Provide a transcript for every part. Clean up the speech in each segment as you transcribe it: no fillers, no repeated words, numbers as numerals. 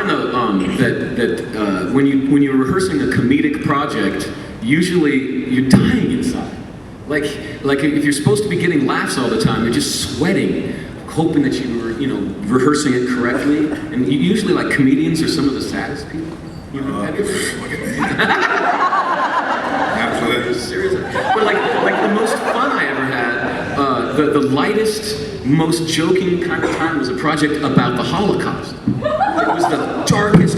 found that when you're rehearsing a comedic project, usually you're dying inside. Like if you're supposed to be getting laughs all the time, you're just sweating, hoping that you were, rehearsing it correctly. And usually, like, comedians are some of the saddest people. Have you ever? Absolutely. Seriously. But like the most fun I ever had, the lightest, most joking kind of time was a project about the Holocaust. It was the darkest.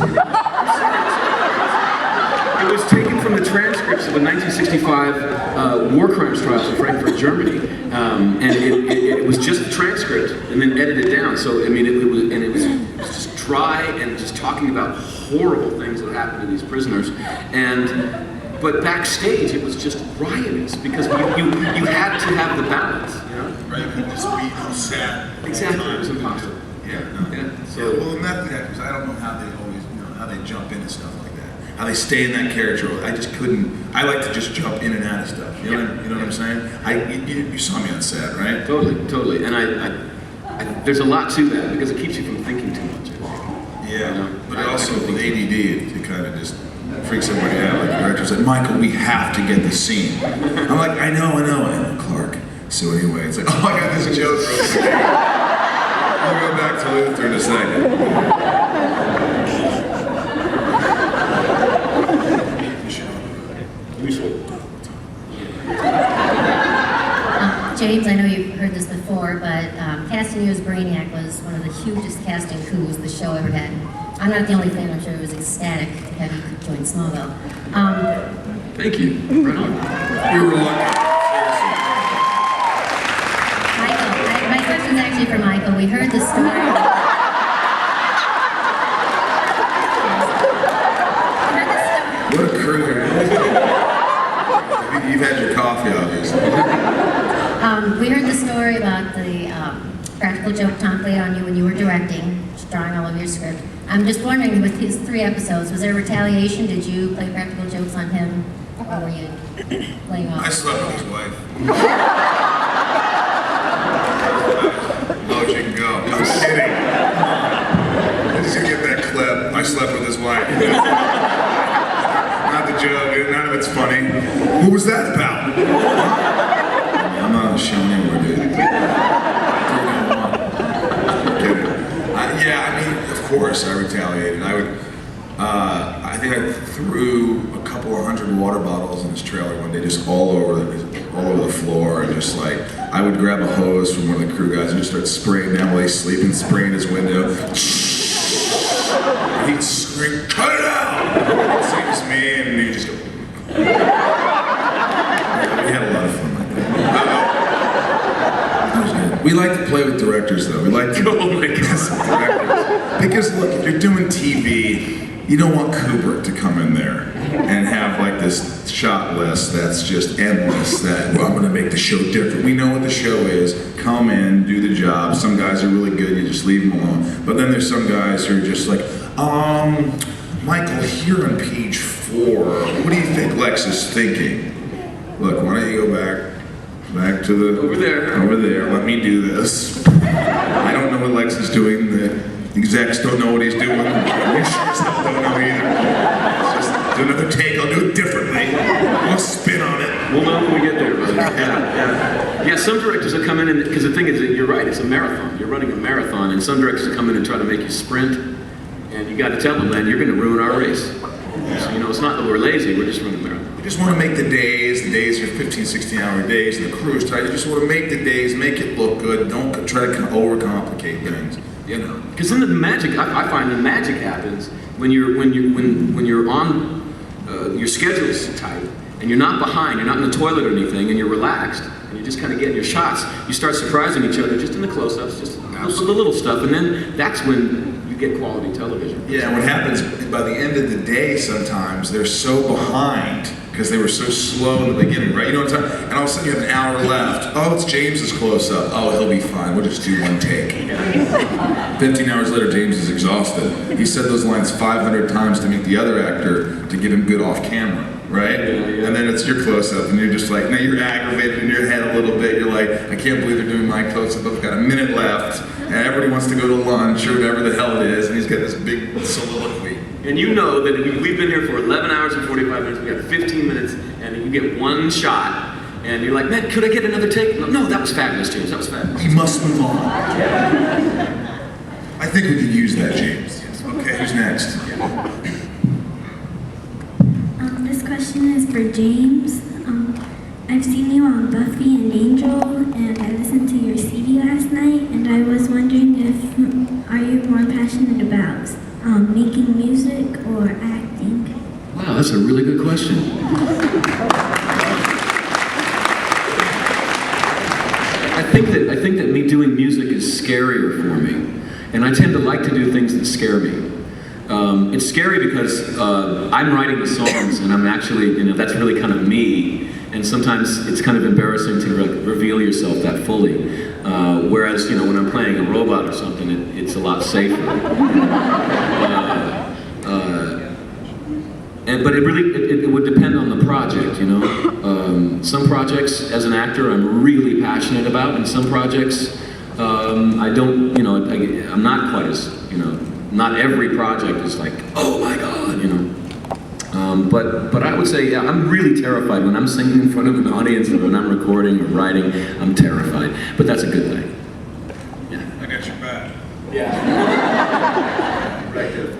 It was taken from the transcripts of the 1965 war crimes trials in Frankfurt, Germany, and it was just the transcript and then edited down. So I mean, it was just dry and just talking about horrible things that happened to these prisoners, but backstage it was just riotous because you had to have the balance, Right, you couldn't just be so sad. Exactly, it was impossible. Yeah, no. Yeah. So, well, and that's because I don't know how they always, how they jump into stuff like that. How they stay in that character. I just couldn't. I like to just jump in and out of stuff. You know what I'm saying? You saw me on set, right? Totally. And I there's a lot to that because it keeps you from thinking too much. Yeah, but also with ADD, it kind of just freaks everybody out. Like the director's like, Michael, we have to get this scene. I'm like, I know. And Clark. So anyway, it's like, oh, I got this joke. I'll go back to Luther in a second. James, I know you've heard this before, but casting you as Brainiac was one of the hugest casting coups the show ever had. I'm not the only fan, I'm sure it was ecstatic to have you join Smallville. Thank you. Right on. You were lucky. Michael, my question's actually for Michael. We heard the story. What a crew here. You've had your coffee, obviously. We heard the story about the practical joke Tom played on you when you were directing, just drawing all over your script. I'm just wondering, with his 3 episodes, was there retaliation? Did you play practical jokes on him, or were you playing off? I slept with his wife. Low as you can go. I'm kidding. I'm just gonna get that clip. I slept with his wife. Not the joke. None of it's funny. What was that about? I'm not on the show anymore, dude. Yeah, I mean, of course, I retaliated. I think I threw a couple of 100 water bottles in his trailer one day, just all over the floor, and just like, I would grab a hose from one of the crew guys and just start spraying down while he's sleeping, spraying his window. And he'd scream, "Cut it out!" Same as me, and he'd just go. We had a lot of fun like that. We like to play with directors, though. We like to directors. Because look, if you're doing TV, you don't want Kubrick to come in there and have like this shot list that's just endless, that, well, I'm gonna make the show different. We know what the show is. Come in, do the job. Some guys are really good, you just leave them alone. But then there's some guys who are just like, Michael, here on page 4, what do you think Lex is thinking? Look, why don't you go back to the... Over there. Let me do this. I don't know what Lex is doing. The execs don't know what he's doing. We sure stuff don't know either. It's just do another take. I'll do it differently. We'll spin on it. We'll know when we get there, brother. Yeah, some directors will come in, and because the thing is that you're right, it's a marathon. You're running a marathon, and some directors will come in and try to make you sprint, and you got to tell them, man, you're going to ruin our race. So, it's not that we're lazy, we're just running a marathon. You just want to make the days are 15, 16-hour days, and the crew is tight. You just want to make the days, make it look good. Don't try to overcomplicate things. Because then the magic, I find the magic happens when you're on your schedule's tight and you're not behind, you're not in the toilet or anything, and you're relaxed and you're just kind of getting your shots. You start surprising each other just in the close-ups, just the little stuff, and then that's when you get quality television. Yeah, what happens by the end of the day sometimes, they're so behind because they were so slow in the beginning, right? You know what I'm talking? And all of a sudden you have an hour left. Oh, it's James's close-up. Oh, he'll be fine. We'll just do one take. 15 hours later, James is exhausted. He said those lines 500 times to meet the other actor to get him good off camera. right? And then it's your close-up, and you're just like, now you're aggravated in your head a little bit. You're like, I can't believe they're doing my close-up. I've got a minute left, and everybody wants to go to lunch or whatever the hell it is, and he's got this big soliloquy. And you know that we've been here for 11 hours and 45 minutes. We got 15 minutes, and you get one shot, and you're like, man, could I get another take? No, that was fabulous, James. That was fabulous. We must move on. I think we could use that, James. Okay, who's next? This question is for James. I've seen you on Buffy and Angel, and I listened to your CD last night, and I was wondering are you more passionate about making music or acting? Wow, that's a really good question. I think that me doing music is scarier for me, and I tend to like to do things that scare me. It's scary because I'm writing the songs, and I'm actually, that's really kind of me. And sometimes it's kind of embarrassing to reveal yourself that fully. Whereas, when I'm playing a robot or something, it's a lot safer. But it would depend on the project, Some projects, as an actor, I'm really passionate about, and some projects, I don't, I'm not quite as, not every project is like, oh my God, But I would say, yeah, I'm really terrified when I'm singing in front of an audience or when I'm recording or writing. I'm terrified, but that's a good thing. Yeah. I got your back. Yeah. Right there.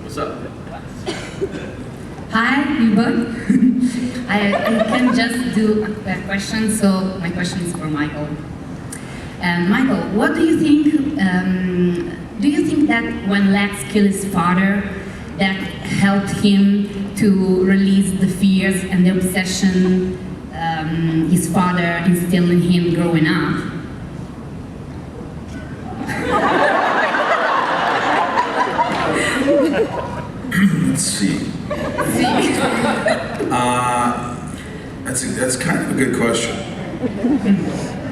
What's up? Hi, you both. I can just do a question, so my question is for Michael. Michael, what do you think? Do you think that when Lex killed his father, that helped him to release the fears and the obsession his father instilled in him growing up? Let's see. That's kind of a good question.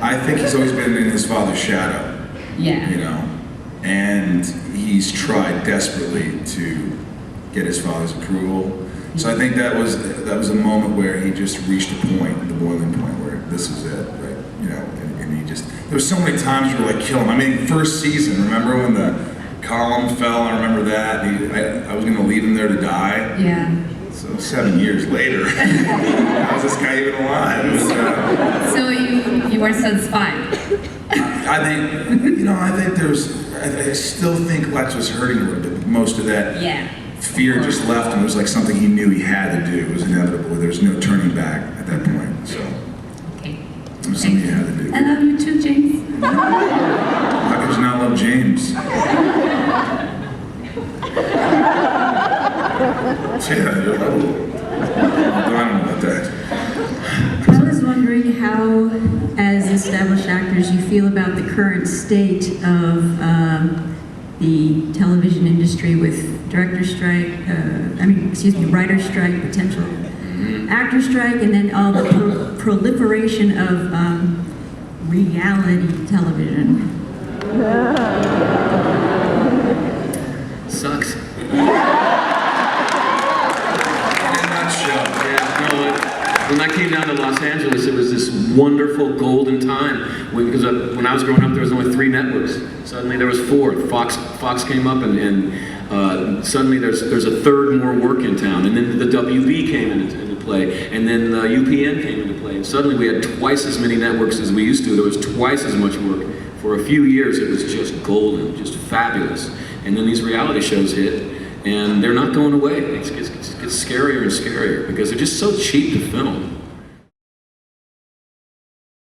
I think he's always been in his father's shadow. Yeah. And he's tried desperately to get his father's approval. So I think that was a moment where he just reached a point, the boiling point, where this is it, right? And he just, there was so many times you were like, kill him. I mean, first season, remember when the column fell? I remember that. I was gonna leave him there to die. Yeah. So 7 years later, how's this guy even alive? So you were satisfied? I still think Lex was hurting a little bit, but most of that fear just left him. It was like something he knew he had to do. It was inevitable. There was no turning back at that point. So Okay. it was something he had to do. I love you too, James. How could you not love James? Yeah, you're lovable. I don't know about that. I was wondering how, as established actors, you feel about the current state of the television industry with writer strike, potential actor strike, and then all the proliferation of reality television. Sucks. When I came down to Los Angeles, it was this wonderful golden time. Because when I was growing up, there was only 3 networks. Suddenly there was 4. Fox came up, and suddenly there's a third more work in town. And then the WB came into play, and then UPN came into play. And suddenly we had twice as many networks as we used to. There was twice as much work. For a few years, it was just golden, just fabulous. And then these reality shows hit, and they're not going away. It gets scarier and scarier because they're just so cheap to film.